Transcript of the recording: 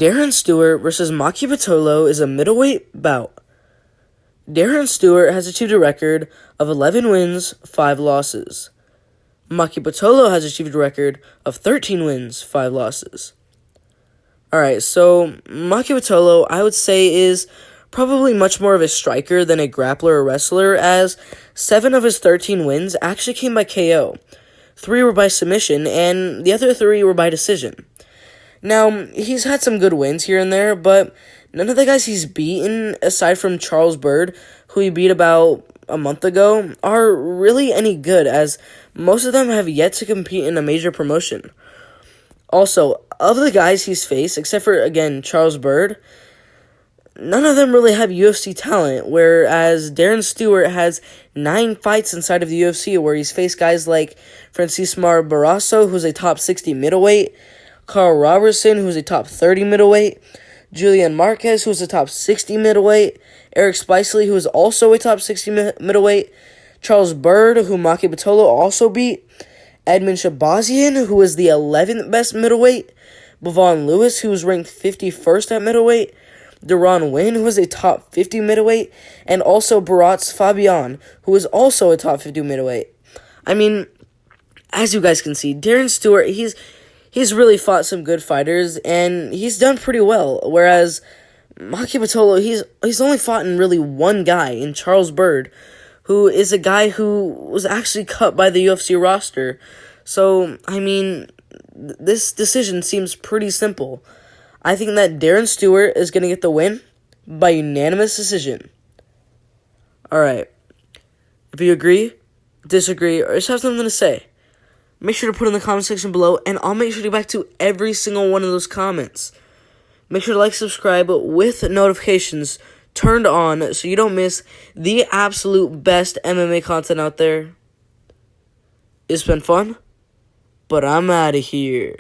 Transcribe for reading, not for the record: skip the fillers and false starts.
Darren Stewart versus Maki Pitolo is a middleweight bout. Darren Stewart has achieved a record of 11 wins, 5 losses. Maki Pitolo has achieved a record of 13 wins, 5 losses. Alright, so Maki Pitolo, I would say, is probably much more of a striker than a grappler or wrestler, as 7 of his 13 wins actually came by KO. 3 were by submission, and the other 3 were by decision. Now, he's had some good wins here and there, but none of the guys he's beaten, aside from Charles Byrd, who he beat about a month ago, are really any good, as most of them have yet to compete in a major promotion. Also, of the guys he's faced, except for, again, Charles Byrd, none of them really have UFC talent, whereas Darren Stewart has 9 fights inside of the UFC, where he's faced guys like Francismar Barroso, who's a top 60 middleweight, Carl Robertson, who's a top 30 middleweight, Julian Marquez, who's a top 60 middleweight, Eric Spicely, who is also a top 60 middleweight, Charles Byrd, who Maki Pitolo also beat, Edmund Shabazian, who is the 11th best middleweight, Bavon Lewis, who was ranked 51st at middleweight, Darren Wynn, who is a top 50 middleweight, and also Barats Fabian, who is also a top 50 middleweight. I mean, as you guys can see, Darren Stewart, he's really fought some good fighters, and he's done pretty well, whereas Maki Pitolo, he's only fought in really one guy, in Charles Byrd, who is a guy who was actually cut by the UFC roster. So, I mean, this decision seems pretty simple. I think that Darren Stewart is going to get the win by unanimous decision. Alright, if you agree, disagree, or just have something to say, make sure to put in the comment section below, and I'll make sure to get back to every single one of those comments. Make sure to like, subscribe with notifications turned on so you don't miss the absolute best MMA content out there. It's been fun, but I'm out of here.